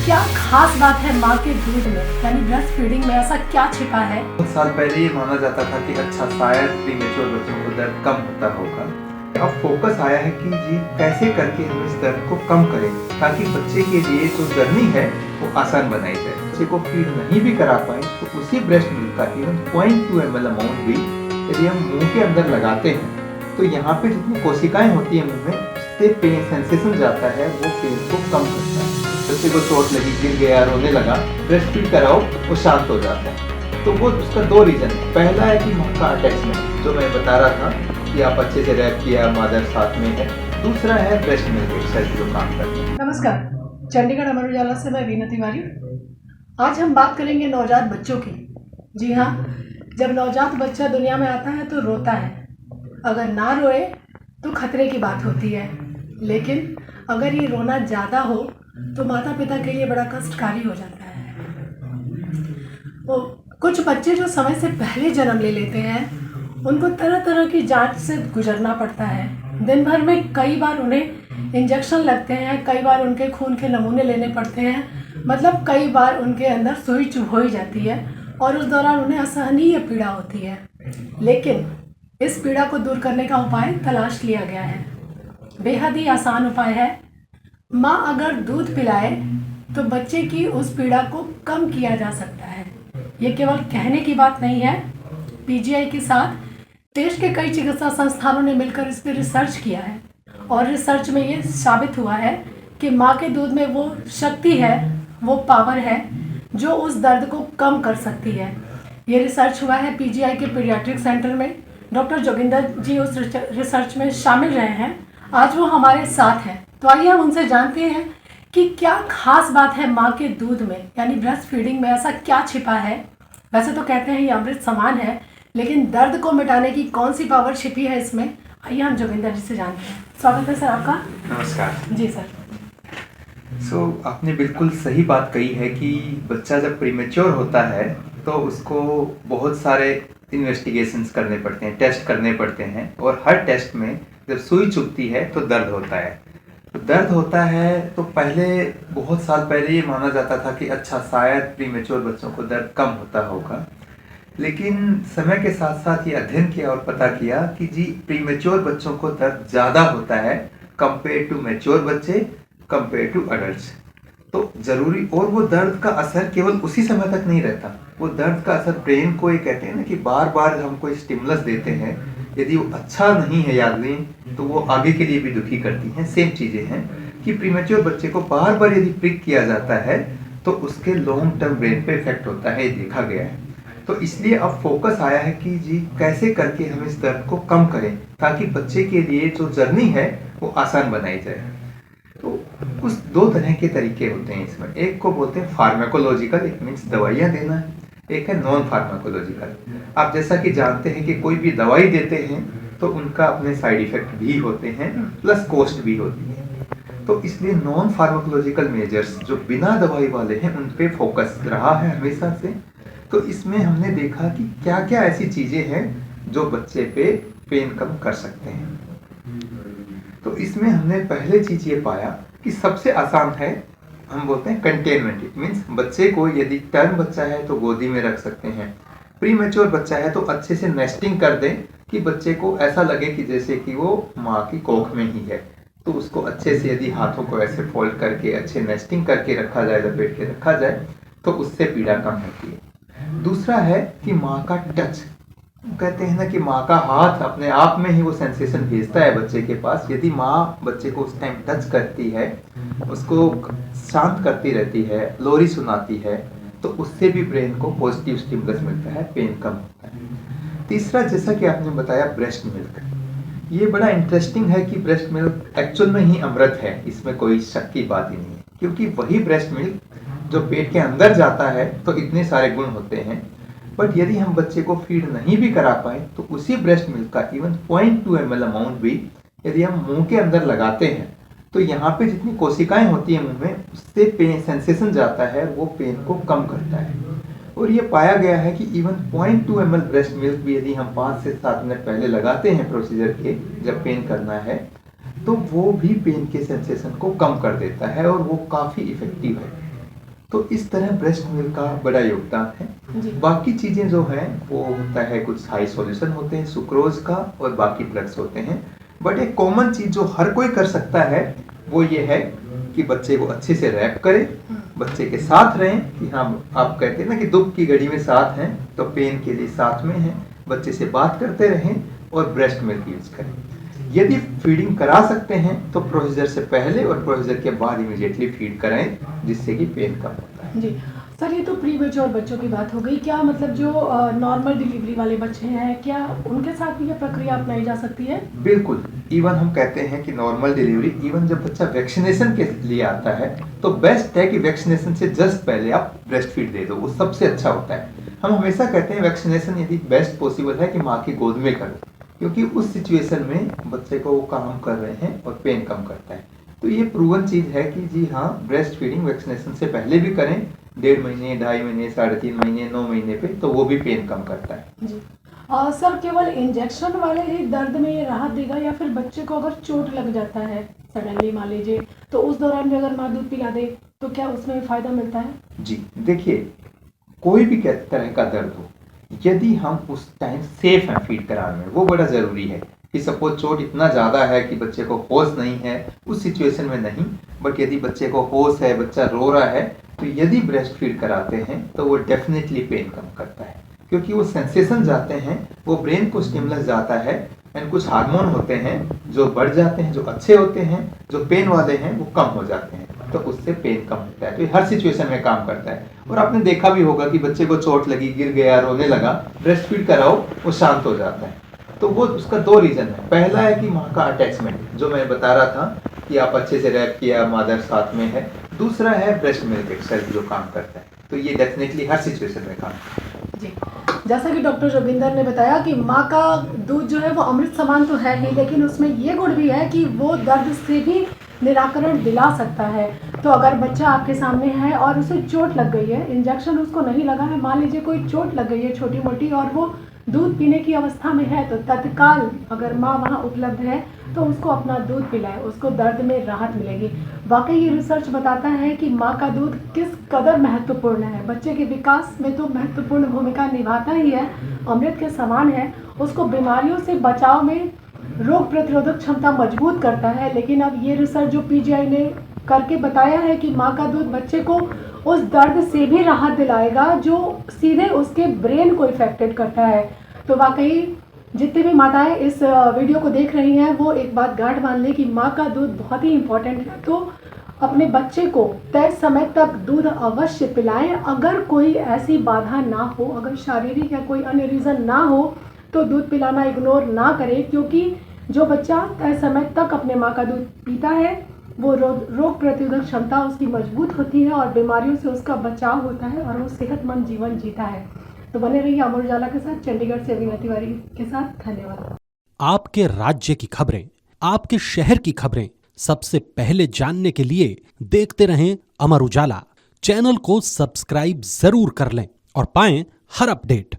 क्या खास बात है माँ के दूध में, यानी ब्रेस्ट फीडिंग में ऐसा क्या छिपा है? कुछ साल पहले ये माना जाता था कि अच्छा शायद प्रीमेच्योर बच्चों को दर्द कम होता होगा। अब फोकस आया है कि जी कैसे करके हम इस दर्द को कम करें ताकि बच्चे के लिए जो जर्नी है वो आसान बनाई जाए। बच्चे को फीड नहीं भी करा पाए तो उसी ब्रेस्ट मिल्क का इवन 0.2 ml अमाउंट भी यदि हम मुंह के अंदर लगाते हैं तो यहाँ पे जितनी कोशिकाएं होती है मुंह में उससे पेन सेंसेशन जाता है, वो पेन को कम करता है। बच्चे को चोट लगी, गिर गया, रोने लगा, ब्रेस्ट फीड कराओ वो शांत हो जाता है। तो वो उसका दो रीजन है। पहला है कि माँ का अटैचमेंट, जो मैं बता रहा था कि आप अच्छे से रैप किया, मादर साथ में है। दूसरा है ब्रेस्ट मिल्क एक्सरसाइज जो काम करते हैं। नमस्कार, चंडीगढ़ अमर उजाला से मैं वीना तिवारी। आज हम बात करेंगे नवजात बच्चों की। जी हाँ, जब नवजात बच्चा दुनिया में आता है तो रोता है। अगर ना रोए तो खतरे की बात होती है, लेकिन अगर ये रोना ज़्यादा हो तो माता पिता के लिए बड़ा कष्टकारी हो जाता है। वो कुछ बच्चे जो समय से पहले जन्म ले लेते हैं उनको तरह तरह की जांच से गुजरना पड़ता है। दिन भर में कई बार उन्हें इंजेक्शन लगते हैं, कई बार उनके खून के नमूने लेने पड़ते हैं, मतलब कई बार उनके अंदर सुई चुभोई जाती है और उस दौरान उन्हें असहनीय पीड़ा होती है। लेकिन इस पीड़ा को दूर करने का उपाय तलाश लिया गया है। बेहद ही आसान उपाय है। माँ अगर दूध पिलाए तो बच्चे की उस पीड़ा को कम किया जा सकता है। ये केवल कहने की बात नहीं है। पीजीआई के साथ देश के कई चिकित्सा संस्थानों ने मिलकर इस पर रिसर्च किया है और रिसर्च में ये साबित हुआ है कि माँ के दूध में वो शक्ति है, वो पावर है जो उस दर्द को कम कर सकती है। ये रिसर्च हुआ है पीजीआई के पीडियाट्रिक सेंटर में। डॉक्टर जोगिंदर जी उस रिसर्च में शामिल रहे हैं। आज वो हमारे साथ हैं, तो आइए हम उनसे जानते हैं कि क्या खास बात है माँ के दूध में, यानी ब्रेस्ट फीडिंग में ऐसा क्या छिपा है। वैसे तो कहते हैं ये अमृत समान है, लेकिन दर्द को मिटाने की कौन सी पावर छिपी है इसमें, आइए हम जोगिंदर जी से जानते हैं। स्वागत है सर आपका। नमस्कार जी सर। आपने बिल्कुल सही बात कही है कि बच्चा जब प्रीमेच्योर होता है तो उसको बहुत सारे इन्वेस्टिगेशंस करने पड़ते हैं, टेस्ट करने पड़ते हैं, और हर टेस्ट में जब सुई चुभती है तो दर्द होता है। तो दर्द होता है तो पहले बहुत साल पहले ये माना जाता था कि अच्छा शायद प्रीमेच्योर बच्चों को दर्द कम होता होगा। लेकिन समय के साथ साथ ये अध्ययन किया और पता किया कि जी प्रीमेच्योर बच्चों को दर्द ज़्यादा होता है कंपेयर टू मैच्योर बच्चे, कंपेयर टू अडल्ट्स। तो जरूरी, और वो दर्द का असर केवल उसी समय तक नहीं रहता। वो दर्द का असर ब्रेन को, ये कहते हैं ना कि बार बार हम कोई स्टिमुलस देते हैं, यदि वो अच्छा नहीं है यादें तो वो आगे के लिए भी दुखी करती हैं। सेम चीज़ें हैं कि प्रीमेच्योर बच्चे को बार बार यदि प्रिक किया जाता है तो उसके लॉन्ग टर्म ब्रेन पे इफेक्ट होता है, ये देखा गया है। तो इसलिए अब फोकस आया है कि जी कैसे करके हम इस दर्द को कम करें ताकि बच्चे के लिए जो जर्नी है वो आसान बनाई जाए। तो कुछ दो तरह के तरीके होते हैं इसमें। एक को बोलते हैं फार्माकोलॉजिकल, इट मीन्स दवाइयाँ देना है। एक है नॉन फार्माकोलॉजिकल। आप जैसा कि जानते हैं कि कोई भी दवाई देते हैं तो उनका अपने साइड इफेक्ट भी होते हैं, प्लस कॉस्ट भी होती है। तो इसलिए नॉन फार्माकोलॉजिकल मेजर्स जो बिना दवाई वाले हैं उन पे फोकस रहा है हमेशा से। तो इसमें हमने देखा कि क्या क्या ऐसी चीज़ें हैं जो बच्चे पे पेन कम कर सकते हैं। तो इसमें हमने पहले चीज़ ये पाया कि सबसे आसान है, हम बोलते हैं कंटेनमेंट। इट मीन्स बच्चे को यदि टर्म बच्चा है तो गोदी में रख सकते हैं, प्रीमेच्योर बच्चा है तो अच्छे से नेस्टिंग कर दें कि बच्चे को ऐसा लगे कि जैसे कि वो माँ की कोख में ही है। तो उसको अच्छे से यदि हाथों को ऐसे फोल्ड करके अच्छे नेस्टिंग करके रखा जाए, लपेट के रखा जाए, तो उससे पीड़ा कम होती है। दूसरा है कि माँ का टच। कहते हैं ना कि माँ का हाथ अपने आप में ही वो सेंसेशन भेजता है बच्चे के पास। यदि माँ बच्चे को उस टाइम टच करती है, उसको शांत करती रहती है, लोरी सुनाती है, तो उससे भी ब्रेन को पॉजिटिव स्टिमुलस मिलता है, पेन कम होता है। तीसरा, जैसा कि आपने बताया, ब्रेस्ट मिल्क। ये बड़ा इंटरेस्टिंग है कि ब्रेस्ट मिल्क एक्चुअल में ही अमृत है, इसमें कोई शक की बात ही नहीं है। क्योंकि वही ब्रेस्ट मिल्क जो पेट के अंदर जाता है तो इतने सारे गुण होते हैं, बट यदि हम बच्चे को फीड नहीं भी करा पाए तो उसी ब्रेस्ट मिल्क का इवन 0.2 ml अमाउंट भी यदि हम मुंह के अंदर लगाते हैं तो यहाँ पे जितनी कोशिकाएं होती हैं मुंह में, उससे पेन सेंसेशन जाता है, वो पेन को कम करता है। और ये पाया गया है कि इवन 0.2 ml ब्रेस्ट मिल्क भी यदि हम 5 से 7 मिनट पहले लगाते हैं प्रोसीजर के, जब पेन करना है, तो वो भी पेन के सेंसेशन को कम कर देता है और वो काफ़ी इफेक्टिव है। तो इस तरह ब्रेस्ट मिल्क का बड़ा योगदान है। जी। बाकी चीज़ें जो हैं वो होता है कुछ हाई सॉल्यूशन होते हैं सुक्रोज का और बाकी ड्रग्स होते हैं। बट एक कॉमन चीज़ जो हर कोई कर सकता है वो ये है कि बच्चे को अच्छे से रैप करें, बच्चे के साथ रहें कि हाँ आप कहते हैं ना कि दुख की घड़ी में साथ हैं तो पेन के लिए साथ में हैं, बच्चे से बात करते रहें और ब्रेस्ट मिल्क यूज़ करें। यदि फीडिंग करा सकते हैं तो प्रोसीजर से पहले और प्रोसीजर के बाद इमीडिएटली फीड कराएं जिससे कि पेन कम होता है। जी सर, ये तो प्री मेच्योर बच्चों की बात हो गई। क्या मतलब जो नॉर्मल डिलीवरी वाले बच्चे हैं, क्या उनके साथ भी ये प्रक्रिया अपनाई जा सकती है? बिल्कुल। इवन हम कहते हैं कि नॉर्मल डिलीवरी, इवन जब बच्चा वैक्सीनेशन के लिए आता है तो बेस्ट है कि वैक्सीनेशन से जस्ट पहले आप ब्रेस्ट फीड दे दो, वो सबसे अच्छा होता है। हम हमेशा कहते हैं वैक्सीनेशन यदि बेस्ट पॉसिबल है कि माँ की गोद में करो, क्योंकि उस सिचुएशन में बच्चे को वो काम कर रहे हैं और पेन कम करता है। तो ये प्रूवन चीज़ है कि जी हाँ, ब्रेस्ट फीडिंग वैक्सीनेशन से पहले भी करें, 1.5 महीने, 2.5 महीने, 3.5 महीने, 9 महीने पे, तो वो भी पेन कम करता है। जी। सर, केवल इंजेक्शन वाले ही दर्द में ये राहत देगा या फिर बच्चे को अगर चोट लग जाता है सडनली मान लीजिए, तो उस दौरान भी अगर माँ दूध पिला दे तो क्या उसमें फ़ायदा मिलता है? जी देखिए, कोई भी तरह का दर्द हो, यदि हम उस टाइम सेफ हैं फीड कराने में, वो बड़ा ज़रूरी है। कि सपोज चोट इतना ज़्यादा है कि बच्चे को होश नहीं है, उस सिचुएशन में नहीं, बट यदि बच्चे को होश है, बच्चा रो रहा है, तो यदि ब्रेस्ट फीड कराते हैं तो वो डेफिनेटली पेन कम करता है, क्योंकि वो सेंसेशन जाते हैं, वो ब्रेन को स्टिमुलस जाता है एंड कुछ हार्मोन होते हैं जो बढ़ जाते हैं, जो अच्छे होते हैं, जो पेन वाले हैं वो कम हो जाते हैं, तो उससे पेन कम होता है। तो ये हर सिचुएशन में काम करता है। और आपने देखा भी होगा कि बच्चे को चोट लगी, गिर गया, रोने लगा, ब्रेस्ट फीड कराओ, वो शांत हो जाता है। तो वो उसका 2 रीज़न है। पहला है कि माँ का अटैचमेंट, जो मैं बता रहा था कि आप अच्छे से रैप किया, मदर साथ में है। दूसरा है ब्रेस्ट मिल्क एक्सरसाइज जो काम करता है। तो ये डेफिनेटली हर सिचुएशन में काम करता है। जी, जैसा कि डॉक्टर जोगिंदर ने बताया कि माँ का दूध जो है वो अमृत समान तो है ही, लेकिन उसमें ये गुण भी है कि वो दर्द से भी निराकरण दिला सकता है। तो अगर बच्चा आपके सामने है और उसे चोट लग गई है, इंजेक्शन उसको नहीं लगा है, मान लीजिए कोई चोट लग गई है छोटी मोटी और वो दूध पीने की अवस्था में है, तो तत्काल अगर माँ वहाँ उपलब्ध है तो उसको अपना दूध पिलाए, उसको दर्द में राहत मिलेगी। वाकई ये रिसर्च बताता है कि माँ का दूध किस कदर महत्वपूर्ण है, बच्चे के विकास में तो महत्वपूर्ण भूमिका निभाता ही है, अमृत के समान है। उसको बीमारियों से बचाव में रोग प्रतिरोधक क्षमता मजबूत करता है। लेकिन अब ये रिसर्च जो पीजीआई ने करके बताया है कि माँ का दूध बच्चे को उस दर्द से भी राहत दिलाएगा जो सीधे उसके ब्रेन को इफेक्टेड करता है। तो वाकई जितनी भी माताएं इस वीडियो को देख रही हैं वो एक बात गांठ बांध लें कि माँ का दूध बहुत ही इम्पोर्टेंट है। तो अपने बच्चे को तय समय तक दूध अवश्य पिलाएं। अगर कोई ऐसी बाधा ना हो, अगर शारीरिक या कोई अन्य रीज़न ना हो तो दूध पिलाना इग्नोर ना करें, क्योंकि जो बच्चा तय समय तक अपने माँ का दूध पीता है वो रोग प्रतिरोधक क्षमता उसकी मजबूत होती है और बीमारियों से उसका बचाव होता है और वो सेहतमंद जीवन जीता है। तो बने रहिए अमर उजाला के साथ। चंडीगढ़ से अविना तिवारी के साथ, धन्यवाद। आपके राज्य की खबरें, आपके शहर की खबरें सबसे पहले जानने के लिए देखते रहें अमर उजाला। चैनल को सब्सक्राइब जरूर कर लें और पाएं हर अपडेट।